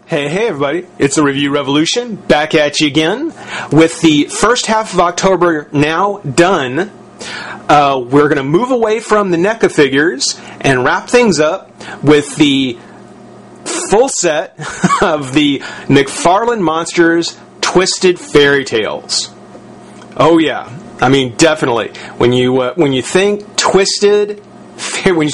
Hey everybody, it's the Review Revolution, back at you again. With the first half of October now done, we're going to move away from the NECA figures and wrap things up with the full set of the McFarlane Monsters Twisted Fairy Tales. Oh yeah, I mean definitely. When you think Twisted Fairy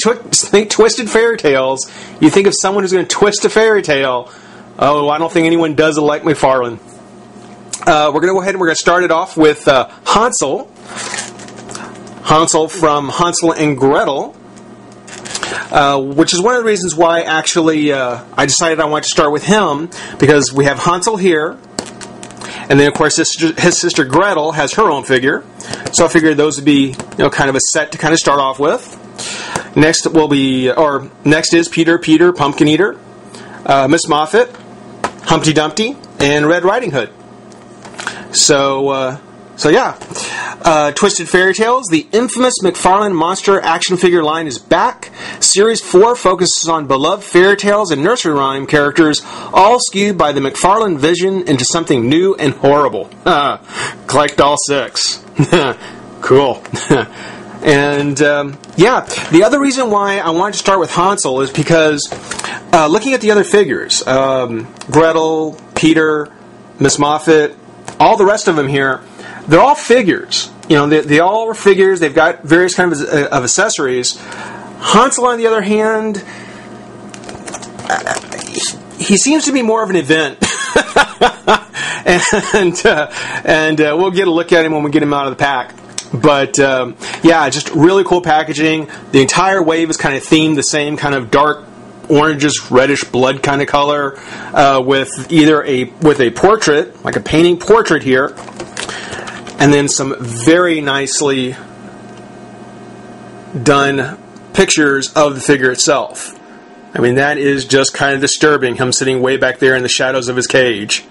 Tales, you think of someone who's going to twist a fairy tale. Oh, I don't think anyone does it like McFarlane. We're going to go ahead and we're going to start it off with Hansel. Hansel from Hansel and Gretel. Which is one of the reasons why actually I decided I wanted to start with him, because we have Hansel here, and then of course his sister Gretel has her own figure. So I figured those would be kind of a set to kind of start off with. Next is Peter Pumpkin Eater, Miss Moffat, Humpty Dumpty, and Red Riding Hood. So yeah. Twisted Fairy Tales, the infamous McFarlane Monster action figure line is back. Series 4 focuses on beloved fairy tales and nursery rhyme characters, all skewed by the McFarlane vision into something new and horrible. Collect all 6. Cool. And yeah, the other reason why I wanted to start with Hansel is because looking at the other figures, Gretel, Peter, Miss Moffat, all the rest of them here, they're all figures. They all are figures. They've got various kinds of accessories. Hansel, on the other hand, he seems to be more of an event. and we'll get a look at him when we get him out of the pack. But yeah, just really cool packaging. The entire wave is kind of themed the same kind of dark orangish reddish blood kind of color, with a portrait, like a painting portrait here, and then some very nicely done pictures of the figure itself. I mean, that is just kind of disturbing, him sitting way back there in the shadows of his cage.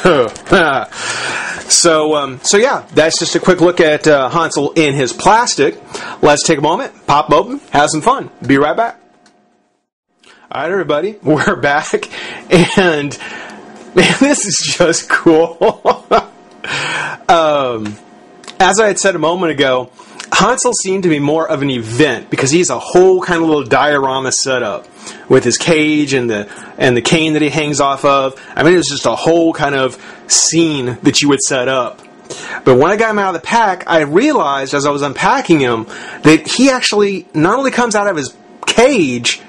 So yeah, that's just a quick look at Hansel in his plastic. Let's take a moment, pop him open, have some fun. Be right back. Alright everybody, we're back, and man, this is just cool. As I had said a moment ago, Hansel seemed to be more of an event because he's a whole kind of little diorama setup with his cage and the cane that he hangs off of. I mean, it was just a whole kind of scene that you would set up. But when I got him out of the pack, I realized as I was unpacking him that he actually not only comes out of his cage,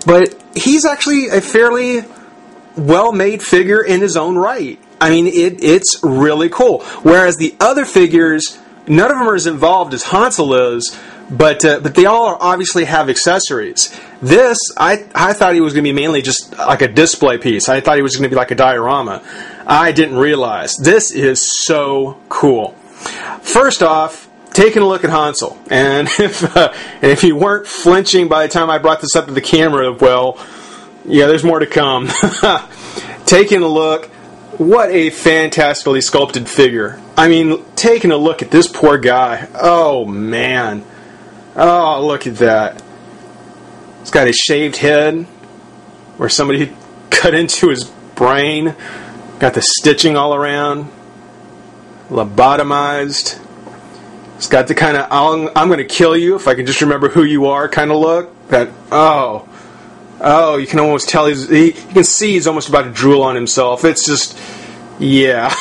but he's actually a fairly well-made figure in his own right. I mean, it's really cool. Whereas the other figures, none of them are as involved as Hansel is, but they all obviously have accessories. This, I thought he was going to be mainly just like a display piece. I thought he was going to be like a diorama. I didn't realize. This is so cool. First off, taking a look at Hansel, and if you weren't flinching by the time I brought this up to the camera, well, yeah, there's more to come. Taking a look, what a fantastically sculpted figure. I mean, taking a look at this poor guy. Oh, man. Oh, look at that. He's got his shaved head, where somebody cut into his brain. Got the stitching all around. Lobotomized. It's got the kind of I'm going to kill you if I can just remember who you are kind of look. That you can almost tell you can see he's almost about to drool on himself. It's just, yeah,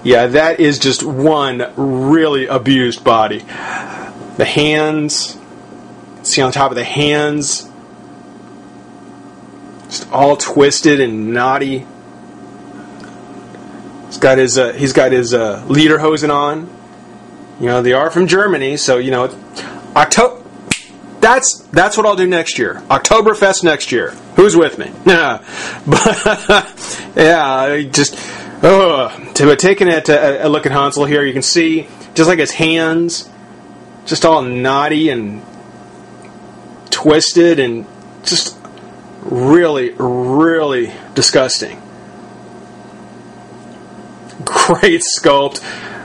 yeah, that is just one really abused body. The hands, see on top of the hands, just all twisted and knotty. He's got his lederhosen on. They are from Germany, so October. That's what I'll do next year. Oktoberfest next year. Who's with me? But yeah, taking a look at Hansel here, you can see just like his hands, just all knotty and twisted and just really, really disgusting. Great sculpt.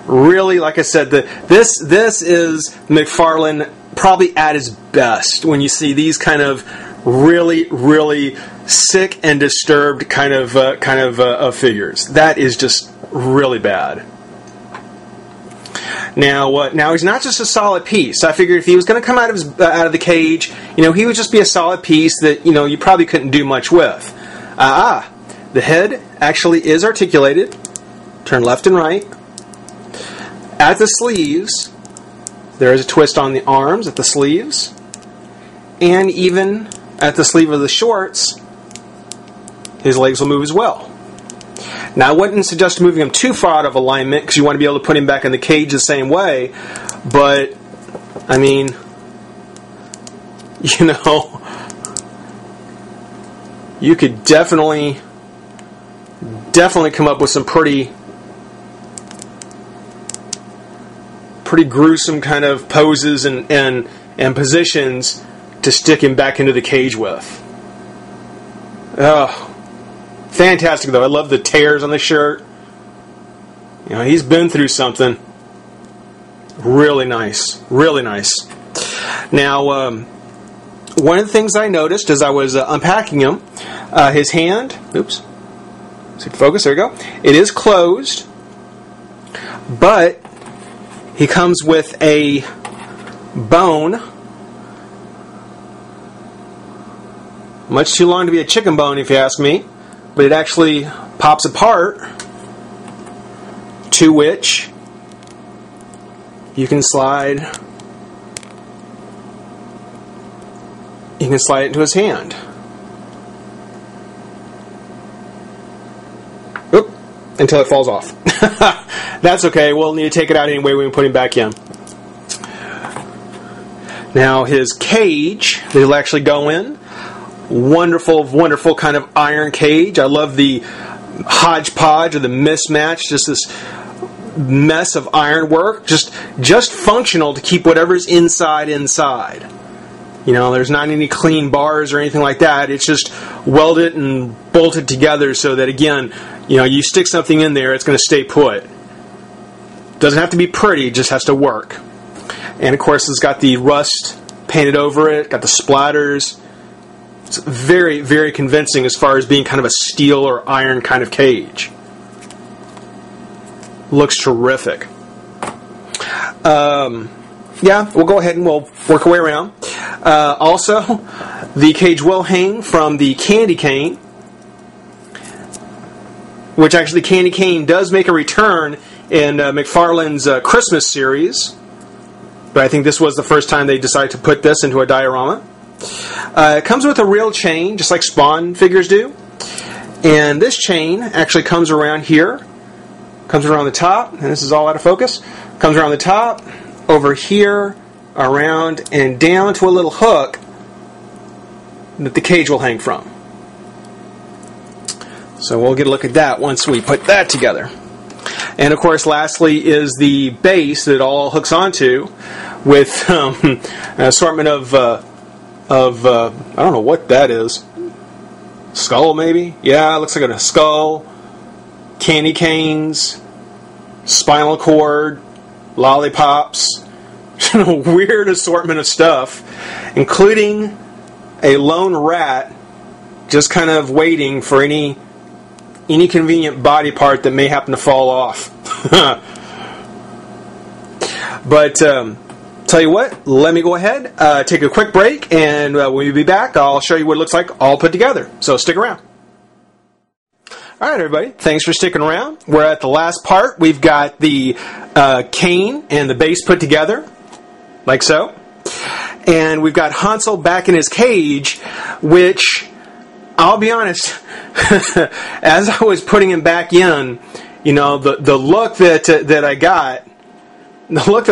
Really, like I said, this is McFarlane probably at his best when you see these kind of really, really sick and disturbed kind of figures. That is just really bad. Now he's not just a solid piece. I figured if he was going to come out of the cage, he would just be a solid piece that you probably couldn't do much with. The head actually is articulated. Turn left and right. At the sleeves, there is a twist on the arms at the sleeves, and even at the sleeve of the shorts, his legs will move as well. Now, I wouldn't suggest moving him too far out of alignment because you want to be able to put him back in the cage the same way, but, I mean, you could definitely come up with some pretty gruesome kind of poses and positions to stick him back into the cage with. Oh, fantastic though. I love the tears on the shirt. He's been through something. Really nice. Really nice. Now, one of the things I noticed as I was unpacking him, his hand, oops, see, focus, there we go. It is closed, but he comes with a bone, much too long to be a chicken bone if you ask me, but it actually pops apart, to which you can slide it into his hand. Oop, until it falls off. That's okay, we'll need to take it out anyway when we put him back in. Now his cage, they'll actually go in. Wonderful, wonderful kind of iron cage. I love the hodgepodge or the mismatch, just this mess of ironwork. Just functional to keep whatever's inside. There's not any clean bars or anything like that. It's just welded and bolted together so that, again, you stick something in there, it's going to stay put. Doesn't have to be pretty, it just has to work. And of course, it's got the rust painted over it, got the splatters. It's very, very convincing as far as being kind of a steel or iron kind of cage. Looks terrific. Yeah, we'll go ahead and we'll work our way around. Also, the cage will hang from the candy cane, which actually candy cane does make a return in Mcfarlane'S Christmas series, but I think this was the first time they decided to put this into a diorama. It comes with a real chain, just like Spawn figures do, and this chain actually comes around here, comes around the top, and this is all out of focus, comes around the top, over here, around, and down to a little hook that the cage will hang from. So we'll get a look at that once we put that together. And of course, lastly is the base that it all hooks onto, with an assortment of I don't know what that is. Skull, maybe? Yeah, it looks like a skull. Candy canes, spinal cord, lollipops. A weird assortment of stuff, including a lone rat just kind of waiting for any convenient body part that may happen to fall off. But tell you what, let me go ahead, take a quick break, and when we be back, I'll show you what it looks like all put together. So stick around. All right, everybody, thanks for sticking around. We're at the last part. We've got the cane and the base put together, like so. And we've got Hansel back in his cage, which, I'll be honest, as I was putting him back in, the look that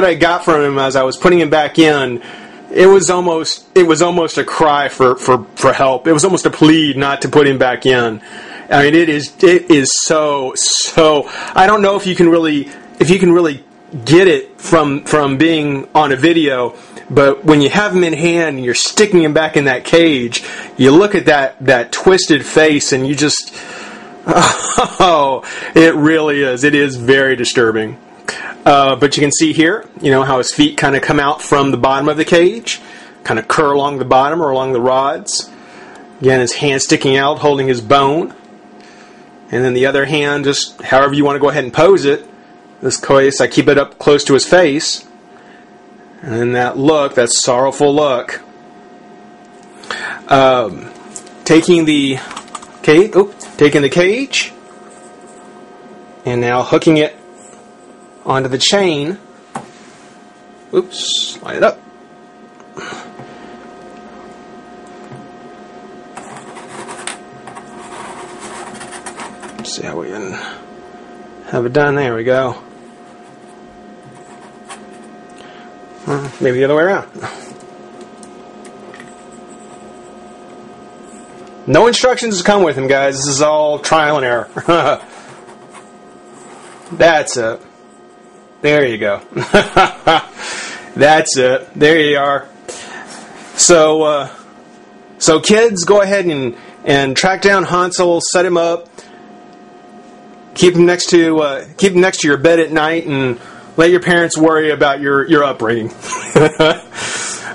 I got from him as I was putting him back in, it was almost a cry for help. It was almost a plead not to put him back in. I mean, it is so. I don't know if you can really get it from being on a video, but when you have him in hand and you're sticking him back in that cage, you look at that twisted face and you just, it really is. It is very disturbing. But you can see here, how his feet kind of come out from the bottom of the cage, kind of curl along the bottom or along the rods. Again, his hand sticking out, holding his bone. And then the other hand, just however you want to go ahead and pose it. In this case, I keep it up close to his face. And then that look, that sorrowful look. Taking the cage, and now hooking it onto the chain. Oops, line it up. Let's see how we can have it done. There we go. Maybe the other way around. No instructions come with him, guys. This is all trial and error. That's it. There you go. That's it. There you are. So kids, go ahead and track down Hansel, set him up, keep him next to your bed at night, and let your parents worry about your upbringing.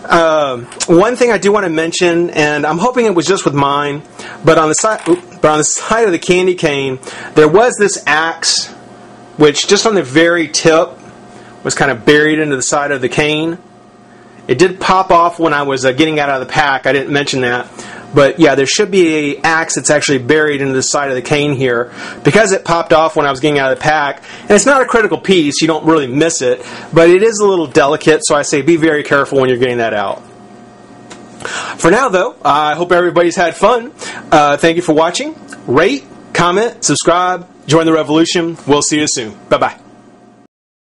One thing I do want to mention, and I'm hoping it was just with mine, but on the side of the candy cane, there was this axe, which just on the very tip was kind of buried into the side of the cane. It did pop off when I was getting out of the pack. I didn't mention that. But yeah, there should be an axe that's actually buried into the side of the cane here. Because it popped off when I was getting out of the pack, and it's not a critical piece, you don't really miss it, but it is a little delicate, so I say be very careful when you're getting that out. For now, though, I hope everybody's had fun. Thank you for watching. Rate, comment, subscribe, join the revolution. We'll see you soon. Bye-bye.